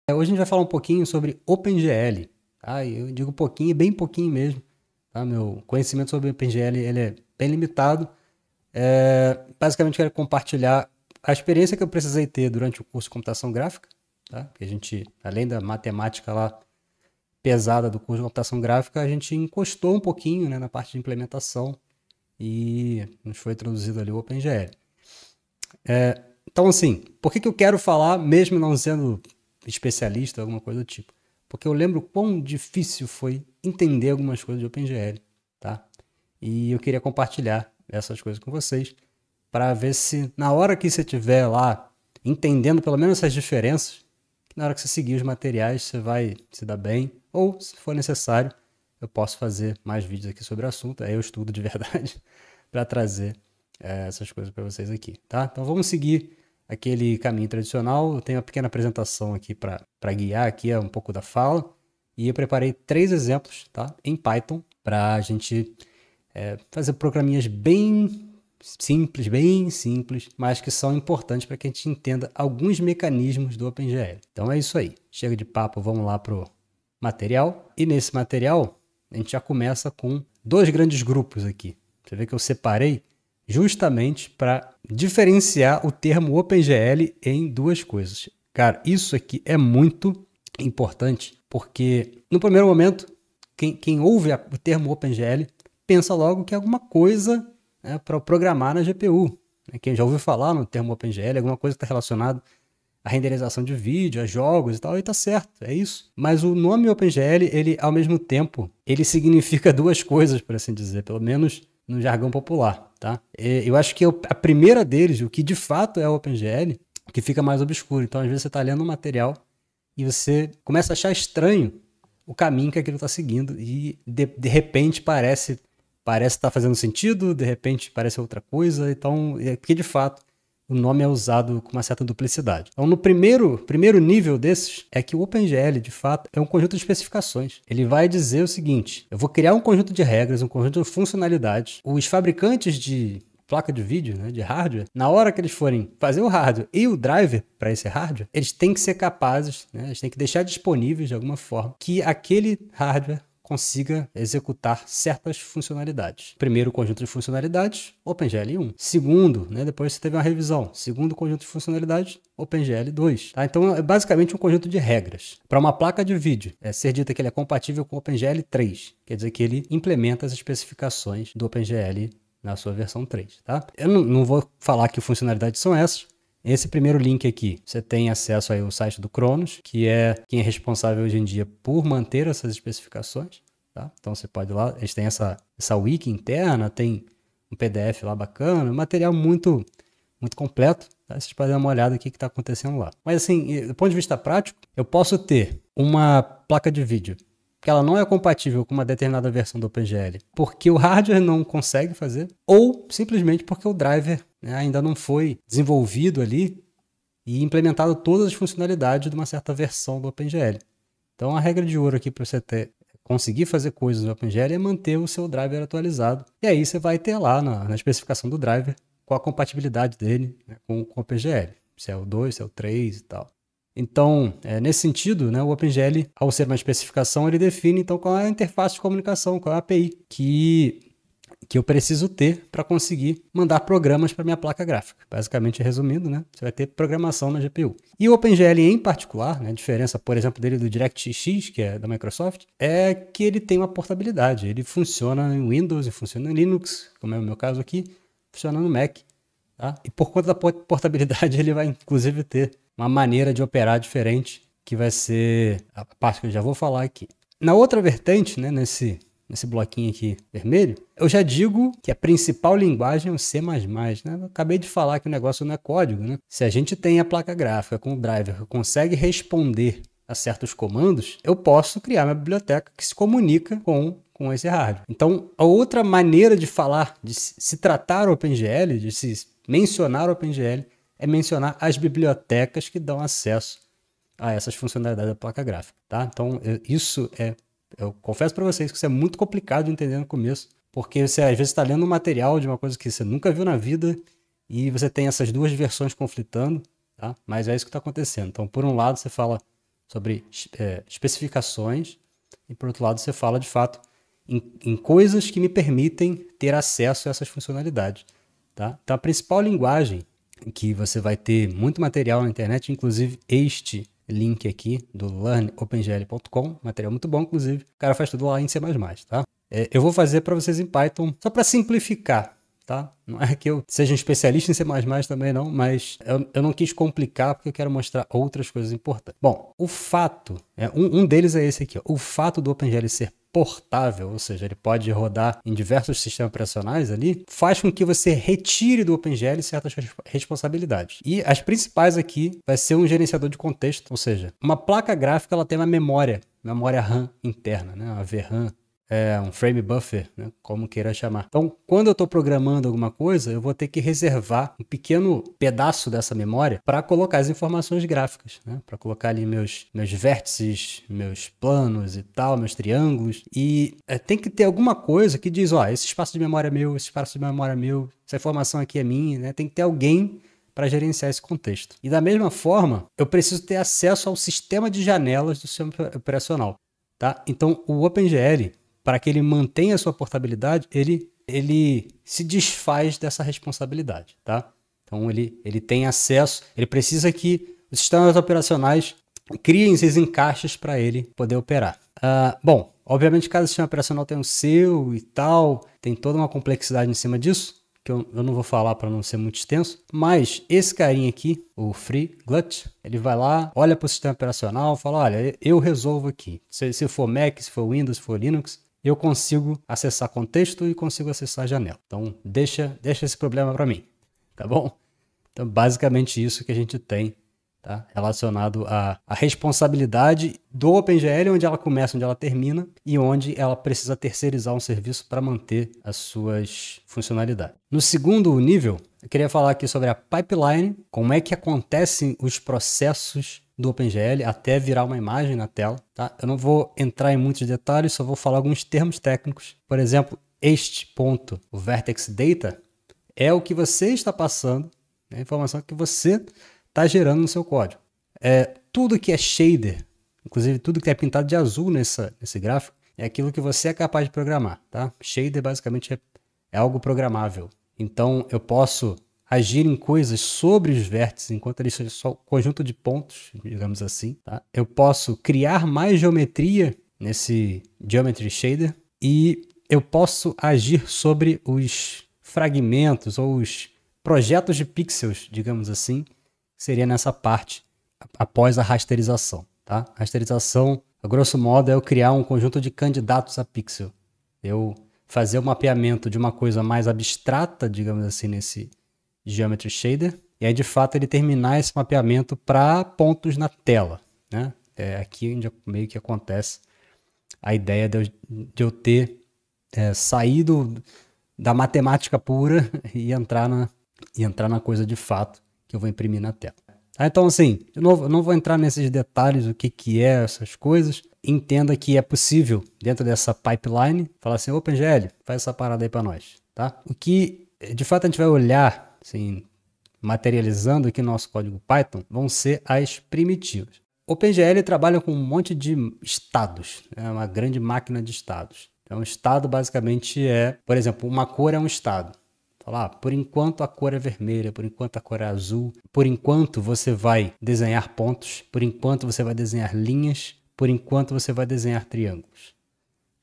Hoje a gente vai falar um pouquinho sobre OpenGL, tá? E eu digo pouquinho, bem pouquinho mesmo, tá? Meu conhecimento sobre OpenGL ele é bem limitado. Basicamente, eu quero compartilhar a experiência que eu precisei ter durante o curso de computação gráfica, tá? Porque a gente, além da matemática lá pesada do curso de computação gráfica, a gente encostou um pouquinho, né, na parte de implementação e nos foi introduzido ali o OpenGL. Então, assim, por que eu quero falar, mesmo não sendo especialista, alguma coisa do tipo? Porque eu lembro quão difícil foi entender algumas coisas de OpenGL, tá? E eu queria compartilhar essas coisas com vocês para ver se na hora que você estiver lá entendendo pelo menos essas diferenças, na hora que você seguir os materiais você vai se dar bem, ou se for necessário, eu posso fazer mais vídeos aqui sobre o assunto, aí eu estudo de verdade para trazer essas coisas para vocês aqui, tá? Então vamos seguir aquele caminho tradicional. Eu tenho uma pequena apresentação aqui para guiar aqui um pouco da fala, e eu preparei 3 exemplos, tá? Em Python, para a gente fazer programinhas bem simples, mas que são importantes para que a gente entenda alguns mecanismos do OpenGL. Então é isso aí. Chega de papo, vamos lá pro material. E nesse material, a gente já começa com 2 grandes grupos aqui. Você vê que eu separei justamente para diferenciar o termo OpenGL em 2 coisas. Cara, isso aqui é muito importante, porque no primeiro momento, quem ouve o termo OpenGL pensa logo que é alguma coisa, né, para programar na GPU. Quem já ouviu falar no termo OpenGL, alguma coisa que está relacionada à renderização de vídeo, a jogos e tal, e tá certo, é isso. Mas o nome OpenGL, ele ao mesmo tempo, ele significa 2 coisas, por assim dizer, pelo menos no jargão popular, tá? Eu acho que a primeira deles, o que de fato é o OpenGL, que fica mais obscuro. Então, às vezes você está lendo um material e você começa a achar estranho o caminho que aquilo está seguindo e de repente parece estar fazendo sentido, de repente parece outra coisa. Então, porque de fato o nome é usado com uma certa duplicidade. Então, no primeiro nível desses, é que o OpenGL, de fato, é um conjunto de especificações. Ele vai dizer o seguinte: eu vou criar um conjunto de regras, um conjunto de funcionalidades. Os fabricantes de placa de vídeo, né, de hardware, na hora que eles forem fazer o hardware e o driver para esse hardware, eles têm que ser capazes, né, eles têm que deixar disponíveis de alguma forma que aquele hardware consiga executar certas funcionalidades. Primeiro conjunto de funcionalidades, OpenGL 1. Segundo, né, depois você teve uma revisão. Segundo conjunto de funcionalidades, OpenGL 2. Tá? Então é basicamente um conjunto de regras. Para uma placa de vídeo, ser dito que ele é compatível com o OpenGL 3. Quer dizer que ele implementa as especificações do OpenGL na sua versão 3. Tá? Eu não vou falar que funcionalidades são essas. Esse primeiro link aqui, você tem acesso aí ao site do Cronos, que é quem é responsável hoje em dia por manter essas especificações, tá? Então você pode ir lá, eles têm essa wiki interna, tem um PDF lá bacana, um material muito completo, tá? Vocês podem dar uma olhada aqui que está acontecendo lá. Mas assim, do ponto de vista prático, eu posso ter uma placa de vídeo que ela não é compatível com uma determinada versão do OpenGL porque o hardware não consegue fazer, ou simplesmente porque o driver, né, ainda não foi desenvolvido ali e implementado todas as funcionalidades de uma certa versão do OpenGL. Então a regra de ouro aqui para você conseguir fazer coisas no OpenGL é manter o seu driver atualizado. E aí você vai ter lá na especificação do driver qual a compatibilidade dele, né, com o OpenGL. Se é o 2, se é o 3 e tal. Então, nesse sentido, né, o OpenGL, ao ser uma especificação, ele define então qual é a interface de comunicação, qual é a API que eu preciso ter para conseguir mandar programas para minha placa gráfica. Basicamente, resumindo, né, você vai ter programação na GPU. E o OpenGL em particular, né, a diferença, por exemplo, dele do DirectX, que é da Microsoft, é que ele tem uma portabilidade. Ele funciona em Windows e funciona em Linux, como é o meu caso aqui, funciona no Mac. Tá? E por conta da portabilidade, ele vai inclusive ter uma maneira de operar diferente, que vai ser a parte que eu já vou falar aqui. Na outra vertente, né, nesse bloquinho aqui vermelho, eu já digo que a principal linguagem é o C++. Né? Eu acabei de falar que o negócio não é código. Né? Se a gente tem a placa gráfica com o driver que consegue responder a certos comandos, eu posso criar uma biblioteca que se comunica com esse hardware. Então, a outra maneira de falar, de se tratar o OpenGL, de se mencionar o OpenGL, é mencionar as bibliotecas que dão acesso a essas funcionalidades da placa gráfica. Tá? Então, eu confesso para vocês que isso é muito complicado de entender no começo, porque você às vezes está lendo um material de uma coisa que você nunca viu na vida e você tem essas 2 versões conflitando, tá? Mas é isso que está acontecendo. Então, por um lado, você fala sobre especificações, e por outro lado você fala de fato em coisas que me permitem ter acesso a essas funcionalidades. Tá? Então a principal linguagem que você vai ter muito material na internet, inclusive este link aqui do learnopengl.com, material muito bom, inclusive. O cara faz tudo lá em C++, tá? Eu vou fazer para vocês em Python, só para simplificar, tá? Não é que eu seja um especialista em C++ também não, mas eu não quis complicar porque eu quero mostrar outras coisas importantes. Bom, o fato, um deles é esse aqui, ó, o fato do OpenGL ser portável, ou seja, ele pode rodar em diversos sistemas operacionais ali, faz com que você retire do OpenGL certas responsabilidades. E as principais aqui vai ser um gerenciador de contexto, ou seja, uma placa gráfica ela tem uma memória RAM interna, né? Uma VRAM, um frame buffer, né? Como queira chamar. Então, quando eu estou programando alguma coisa, eu vou ter que reservar um pequeno pedaço dessa memória para colocar as informações gráficas, né? Para colocar ali meus vértices, meus planos e tal, meus triângulos. E tem que ter alguma coisa que diz, ó, esse espaço de memória é meu, esse espaço de memória é meu, essa informação aqui é minha, né? Tem que ter alguém para gerenciar esse contexto. E da mesma forma, eu preciso ter acesso ao sistema de janelas do sistema operacional, tá? Então, o OpenGL, para que ele mantenha a sua portabilidade, ele se desfaz dessa responsabilidade, tá? Então, ele tem acesso, ele precisa que os sistemas operacionais criem esses encaixes para ele poder operar. Bom, obviamente cada sistema operacional tem o seu e tal, tem toda uma complexidade em cima disso, que eu não vou falar para não ser muito extenso, mas esse carinha aqui, o FreeGlut, ele vai lá, olha para o sistema operacional, fala, olha, eu resolvo aqui. Se for Mac, se for Windows, se for Linux, eu consigo acessar contexto e consigo acessar janela. Então, deixa esse problema para mim, tá bom? Então, basicamente isso que a gente tem, tá? Relacionado à responsabilidade do OpenGL, onde ela começa, onde ela termina, e onde ela precisa terceirizar um serviço para manter as suas funcionalidades. No segundo nível, eu queria falar aqui sobre a pipeline, como é que acontecem os processos do OpenGL até virar uma imagem na tela, tá? Eu não vou entrar em muitos detalhes, só vou falar alguns termos técnicos. Por exemplo, este ponto, o vertex data, é o que você está passando, é a informação que você está gerando no seu código. Tudo que é shader, inclusive tudo que é pintado de azul nesse gráfico, é aquilo que você é capaz de programar, tá? Shader basicamente é algo programável. Então eu posso agir em coisas sobre os vértices, enquanto eles são só um conjunto de pontos, digamos assim, tá? Eu posso criar mais geometria nesse Geometry Shader e eu posso agir sobre os fragmentos ou os projetos de pixels, digamos assim, seria nessa parte após a rasterização, tá? Rasterização, a grosso modo, é eu criar um conjunto de candidatos a pixel. Eu fazer o mapeamento de uma coisa mais abstrata, digamos assim, nesse Geometry Shader, e aí de fato ele terminar esse mapeamento para pontos na tela, né? É aqui onde meio que acontece a ideia de eu ter saído da matemática pura e entrar na coisa de fato que eu vou imprimir na tela. Então, assim, de novo, eu não vou entrar nesses detalhes, o que é essas coisas. Entenda que é possível, dentro dessa pipeline, falar assim, OpenGL, faz essa parada aí para nós, tá? O que, de fato, a gente vai olhar, assim, materializando aqui no nosso código Python, vão ser as primitivas. OpenGL trabalha com um monte de estados, é uma grande máquina de estados. Então, estado basicamente por exemplo, uma cor é um estado. Falar, por enquanto a cor é vermelha, por enquanto a cor é azul, por enquanto você vai desenhar pontos, por enquanto você vai desenhar linhas, por enquanto você vai desenhar triângulos.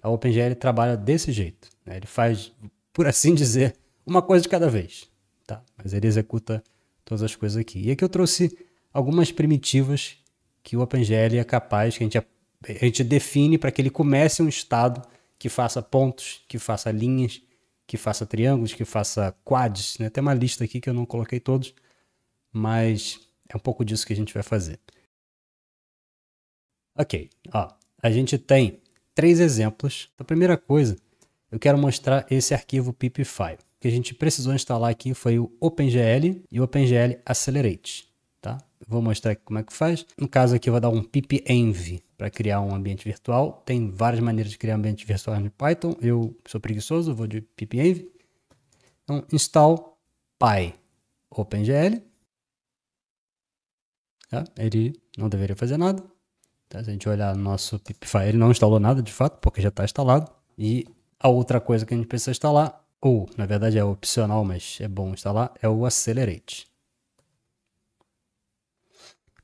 A OpenGL trabalha desse jeito, né? Ele faz, por assim dizer, uma coisa de cada vez, tá? Mas ele executa todas as coisas aqui. E aqui eu trouxe algumas primitivas que o OpenGL é capaz, que a gente define para que ele comece um estado que faça pontos, que faça linhas, que faça triângulos, que faça quads, né? Tem uma lista aqui que eu não coloquei todos, mas é um pouco disso que a gente vai fazer. Ok, a gente tem 3 exemplos. A primeira coisa, eu quero mostrar esse arquivo pipfile. O que a gente precisou instalar aqui foi o OpenGL e o OpenGL Accelerate, tá? Eu vou mostrar aqui como é que faz. No caso aqui eu vou dar um pipenv para criar um ambiente virtual. Tem várias maneiras de criar ambiente virtual no Python. Eu sou preguiçoso, vou de pipenv. Então, install py OpenGL. Tá? Ele não deveria fazer nada. Tá? Se a gente olhar no nosso pipfile, ele não instalou nada de fato, porque já está instalado. E a outra coisa que a gente precisa instalar, ou na verdade é opcional, mas é bom instalar, é o Accelerate.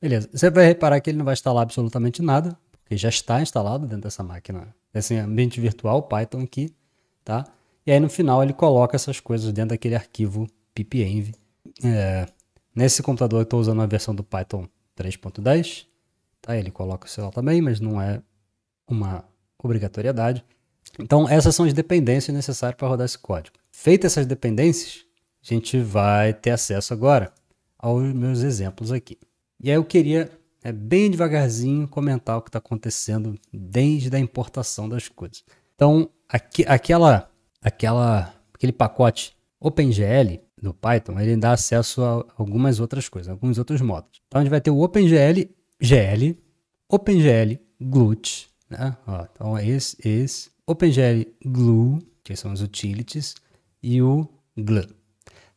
Beleza, você vai reparar que ele não vai instalar absolutamente nada, porque já está instalado dentro dessa máquina, desse ambiente virtual Python aqui, tá? E aí no final ele coloca essas coisas dentro daquele arquivo pipenv. Nesse computador eu estou usando a versão do Python 3.10, tá? Ele coloca o seu também, mas não é uma obrigatoriedade. Então essas são as dependências necessárias para rodar esse código. Feitas essas dependências, a gente vai ter acesso agora aos meus exemplos aqui. E aí eu queria, bem devagarzinho, comentar o que está acontecendo desde a importação das coisas. Então, aquele pacote OpenGL do Python, ele dá acesso a algumas outras coisas, alguns outros modos. Então, a gente vai ter o OpenGL GL, OpenGL Glut, né? Então, esse OpenGL Glue, que são os utilities, e o GLUE.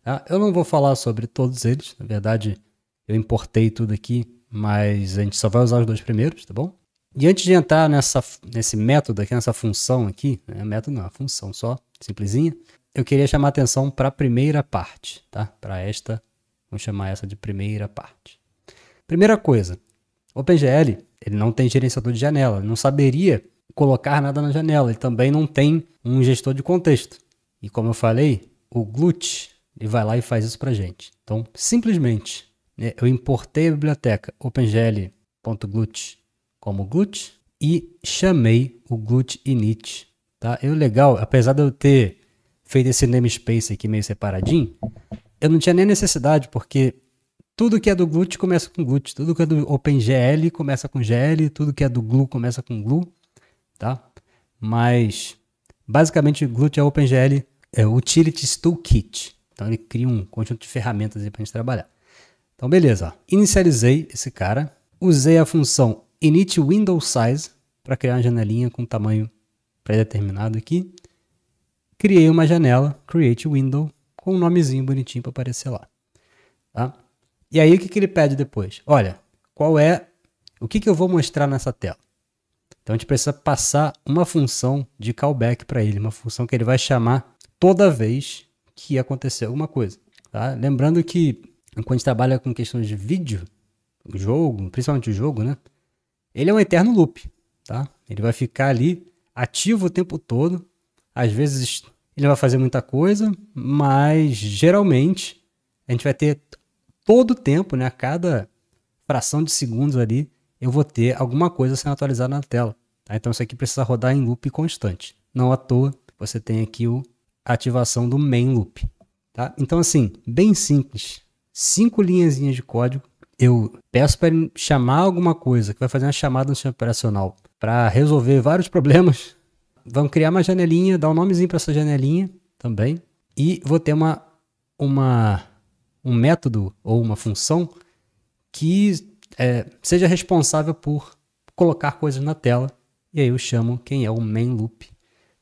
Tá? Eu não vou falar sobre todos eles, na verdade, eu importei tudo aqui, mas a gente só vai usar os dois primeiros, tá bom? E antes de entrar nesse método aqui, nessa função aqui, método não, função só, simplesinha, eu queria chamar a atenção para a primeira parte, tá? Para esta, vamos chamar essa de primeira parte. Primeira coisa, o OpenGL, ele não tem gerenciador de janela, ele não saberia colocar nada na janela, ele também não tem um gestor de contexto. E como eu falei, o Glut, ele vai lá e faz isso pra gente. Então, simplesmente, eu importei a biblioteca OpenGL.glut como Glut e chamei o Glut init. Tá? E o legal, apesar de eu ter feito esse namespace aqui meio separadinho, eu não tinha nem necessidade, porque tudo que é do Glut começa com Glut, tudo que é do OpenGL começa com GL, tudo que é do Glue começa com Glue, tá? Mas, basicamente, o Glut é o OpenGL Utilities Toolkit. Então, ele cria um conjunto de ferramentas aí para a gente trabalhar. Então, beleza. Ó. Inicializei esse cara, usei a função init window size para criar uma janelinha com tamanho pré-determinado aqui. Criei uma janela, create window, com um nomezinho bonitinho para aparecer lá. Tá? E aí, o que ele pede depois? Olha, o que eu vou mostrar nessa tela? Então, a gente precisa passar uma função de callback para ele, uma função que ele vai chamar toda vez que acontecer alguma coisa. Tá? Lembrando que, quando a gente trabalha com questões de vídeo, jogo, principalmente o jogo, né? Ele é um eterno loop. Tá? Ele vai ficar ali ativo o tempo todo. Às vezes, ele vai fazer muita coisa, mas, geralmente, a gente vai ter todo o tempo, né? A cada fração de segundos ali, eu vou ter alguma coisa sendo atualizada na tela. Tá? Então isso aqui precisa rodar em loop constante. Não à toa, você tem aqui a ativação do main loop. Tá? Então assim, bem simples. 5 linhazinhas de código. Eu peço para ele chamar alguma coisa, que vai fazer uma chamada no sistema operacional para resolver vários problemas. Vamos criar uma janelinha, dar um nomezinho para essa janelinha também. E vou ter um método ou uma função que seja responsável por colocar coisas na tela, e aí eu chamo quem é o main loop,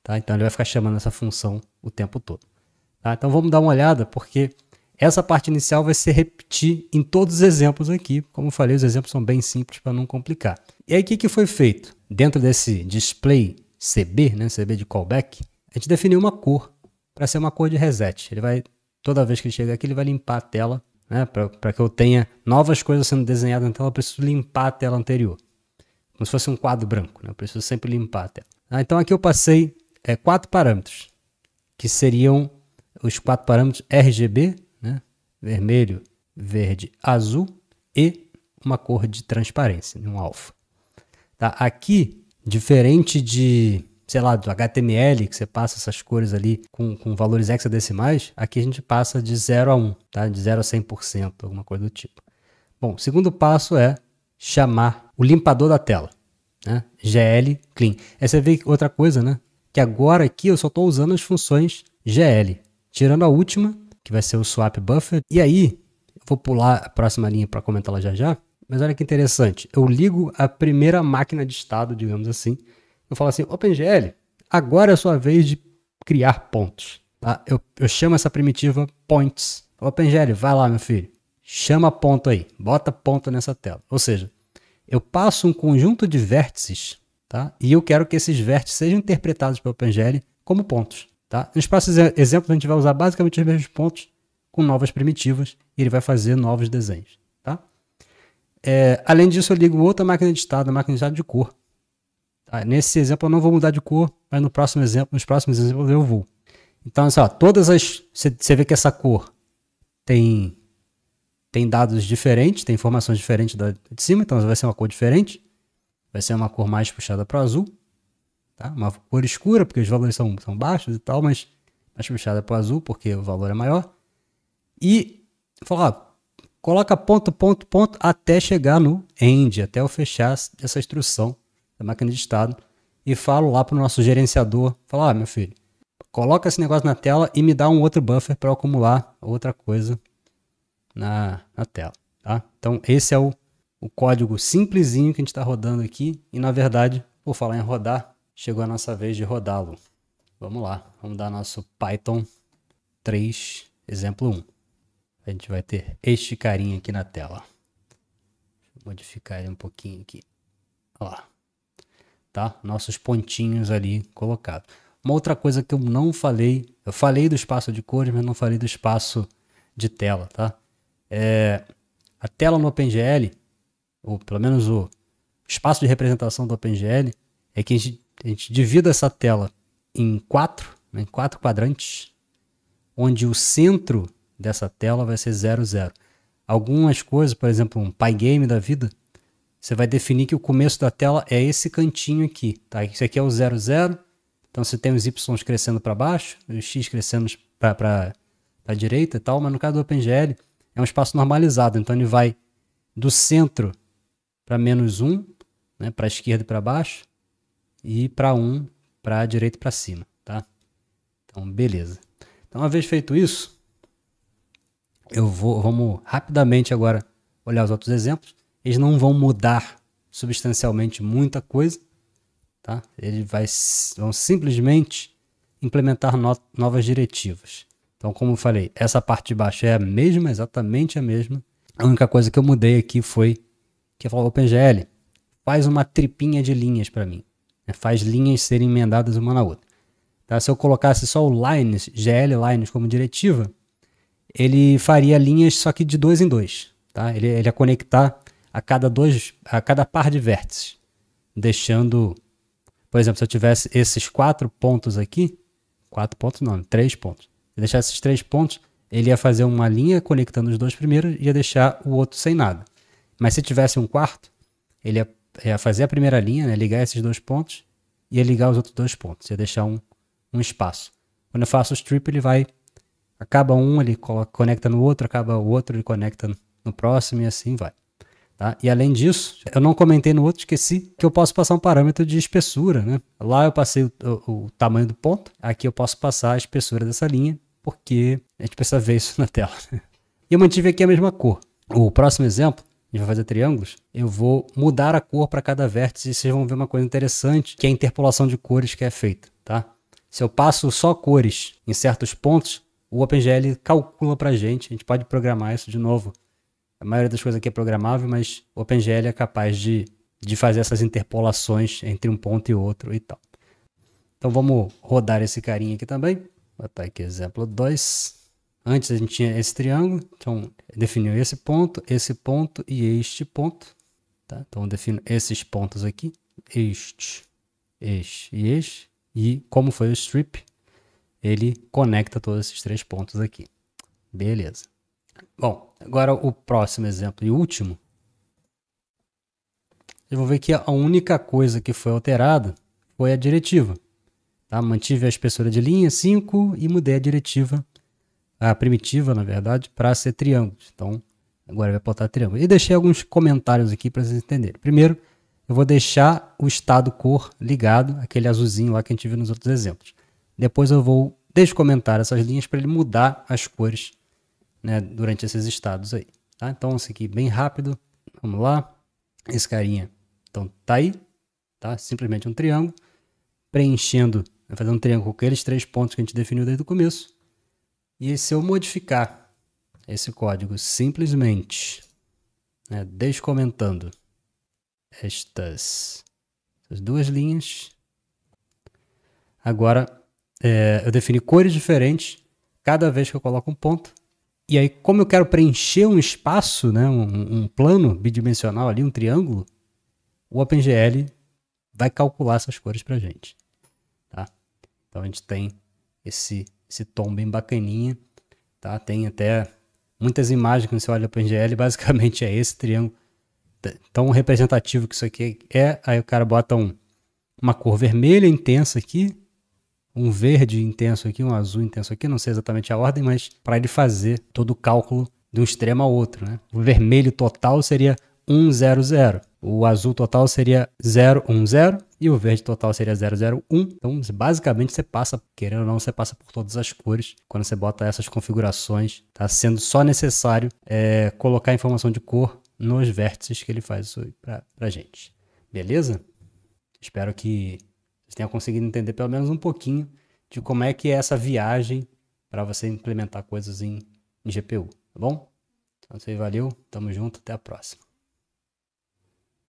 tá? Então ele vai ficar chamando essa função o tempo todo. Tá? Então vamos dar uma olhada, porque essa parte inicial vai se repetir em todos os exemplos aqui. Como eu falei, os exemplos são bem simples para não complicar. E aí o que foi feito? Dentro desse display CB, né, CB de callback, a gente definiu uma cor, para ser uma cor de reset. Ele vai, toda vez que ele chegar aqui, ele vai limpar a tela. Né, para que eu tenha novas coisas sendo desenhadas na tela, eu preciso limpar a tela anterior. Como se fosse um quadro branco, né? Eu preciso sempre limpar a tela. Então aqui eu passei 4 parâmetros, que seriam os 4 parâmetros RGB, né? Vermelho, verde, azul, e uma cor de transparência, um alfa. Tá? Aqui, diferente de, sei lá, do HTML, que você passa essas cores ali com valores hexadecimais, aqui a gente passa de 0 a 1, tá? De 0 a 100%, alguma coisa do tipo. Bom, o segundo passo é chamar o limpador da tela, né? GL clean. Aí você vê outra coisa, né? Que agora aqui eu só estou usando as funções GL, tirando a última, que vai ser o swap buffer. E aí, eu vou pular a próxima linha para comentar ela já já, mas olha que interessante. Eu ligo a primeira máquina de estado, digamos assim. Eu falo assim, OpenGL, agora é a sua vez de criar pontos. Tá? Eu chamo essa primitiva points. OpenGL, vai lá, meu filho. Chama ponto aí. Bota ponto nessa tela. Ou seja, Eu passo um conjunto de vértices, tá? E eu quero que esses vértices sejam interpretados pelo OpenGL como pontos, tá? Nos próximos exemplos a gente vai usar basicamente os mesmos pontos com novas primitivas e ele vai fazer novos desenhos, tá? Além disso, eu ligo outra máquina de estado, a máquina de estado de cor. Tá? Nesse exemplo eu não vou mudar de cor, mas nos próximos exemplos eu vou. Então, assim, ó, você vê que essa cor tem dados diferentes, tem informações diferentes de cima, então vai ser uma cor diferente. Vai ser uma cor mais puxada para o azul. Tá? Uma cor escura, porque os valores são baixos e tal, mas mais puxada para o azul, porque o valor é maior. E falar, coloca ponto, ponto, ponto, até chegar no end, até eu fechar essa instrução da máquina de estado. E falo lá para o nosso gerenciador, falar, meu filho, coloca esse negócio na tela e me dá um outro buffer para acumular outra coisa na tela. Tá? Então esse é o código simplesinho que a gente está rodando aqui. E na verdade, por falar em rodar, chegou a nossa vez de rodá-lo. Vamos lá, vamos dar nosso Python 3, exemplo 1. A gente vai ter este carinha aqui na tela. Deixa eu modificar ele um pouquinho aqui. Olha lá. Tá? Nossos pontinhos ali colocados. Uma outra coisa que eu não falei, eu falei do espaço de cores, mas não falei do espaço de tela, tá? A tela no OpenGL, ou pelo menos o espaço de representação do OpenGL, é que a gente divida essa tela em 4 quadrantes, onde o centro dessa tela vai ser 0, 0. Algumas coisas, por exemplo, um Pygame da vida, você vai definir que o começo da tela é esse cantinho aqui, tá? Isso aqui é o 0, 0. Então você tem os Y crescendo para baixo, os X crescendo para a direita e tal, mas no caso do OpenGL é um espaço normalizado, então ele vai do centro para -1, né, para a esquerda e para baixo, e para 1 para a direita e para cima, tá? Então, beleza. Então, uma vez feito isso, vamos rapidamente agora olhar os outros exemplos. Eles não vão mudar substancialmente muita coisa, tá? Eles vão simplesmente implementar novas diretivas. Então, como eu falei, essa parte de baixo é a mesma, exatamente a mesma. A única coisa que eu mudei aqui foi que eu falei, OpenGL, faz uma tripinha de linhas para mim. Faz linhas serem emendadas uma na outra. Tá? Se eu colocasse só o lines, GL lines como diretiva, ele faria linhas só que de 2 em 2. Tá? Ele ia conectar a cada par de vértices. Deixando, por exemplo, se eu tivesse esses 4 pontos aqui, 4 pontos não, 3 pontos. Se eu deixasse esses 3 pontos, ele ia fazer uma linha conectando os dois primeiros e ia deixar o outro sem nada. Mas se tivesse um quarto, ele ia fazer a primeira linha, né, ligar esses 2 pontos, e ia ligar os outros 2 pontos, ia deixar um espaço. Quando eu faço o strip, ele vai, acaba um, ele conecta no outro, acaba o outro, ele conecta no próximo e assim vai. Tá? E além disso, eu não comentei no outro, esqueci que eu posso passar um parâmetro de espessura. Né? Lá eu passei o tamanho do ponto, aqui eu posso passar a espessura dessa linha, porque a gente precisa ver isso na tela. E eu mantive aqui a mesma cor. O próximo exemplo, a gente vai fazer triângulos, eu vou mudar a cor para cada vértice e vocês vão ver uma coisa interessante, que é a interpolação de cores que é feita. Tá? Se eu passo só cores em certos pontos, o OpenGL calcula para a gente pode programar isso de novo. A maioria das coisas aqui é programável, mas o OpenGL é capaz de fazer essas interpolações entre um ponto e outro e tal. Então vamos rodar esse carinha aqui também. Vou botar aqui exemplo 2. Antes a gente tinha esse triângulo, então definiu esse ponto e este ponto. Tá? Então eu defino esses pontos aqui, este e este. E como foi o strip, ele conecta todos esses 3 pontos aqui. Beleza. Bom, agora o próximo exemplo e último. Vocês vão ver que a única coisa que foi alterada foi a diretiva. Tá? Mantive a espessura de linha 5 e mudei a diretiva, a primitiva, na verdade, para ser triângulos. Então, agora vai botar triângulo. E deixei alguns comentários aqui para vocês entenderem. Primeiro, eu vou deixar o estado cor ligado, aquele azulzinho lá que a gente viu nos outros exemplos. Depois eu vou descomentar essas linhas para ele mudar as cores, né, durante esses estados aí. Tá? Então, isso aqui bem rápido. Vamos lá. Esse carinha, então, tá aí. Tá? Simplesmente um triângulo. Preenchendo, vai fazer um triângulo com aqueles 3 pontos que a gente definiu desde o começo. E se eu modificar esse código simplesmente, né, descomentando essas duas linhas. Agora, eu defini cores diferentes cada vez que eu coloco um ponto. E aí, como eu quero preencher um espaço, né, um plano bidimensional ali, um triângulo, o OpenGL vai calcular essas cores pra gente. Tá? Então a gente tem esse tom bem bacaninha. Tá? Tem até muitas imagens quando você olha o OpenGL, basicamente é esse triângulo tão representativo que isso aqui é. Aí o cara bota uma cor vermelha intensa aqui, um verde intenso aqui, um azul intenso aqui, não sei exatamente a ordem, mas para ele fazer todo o cálculo de um extremo ao outro. Né? O vermelho total seria 100, o azul total seria 010 e o verde total seria 001. Então, basicamente, você passa, querendo ou não, você passa por todas as cores quando você bota essas configurações. Tá sendo só necessário colocar a informação de cor nos vértices que ele faz isso pra gente. Beleza? Espero que vocês tenham conseguido entender pelo menos um pouquinho de como é que é essa viagem para você implementar coisas em GPU, tá bom? Então, valeu, tamo junto, até a próxima.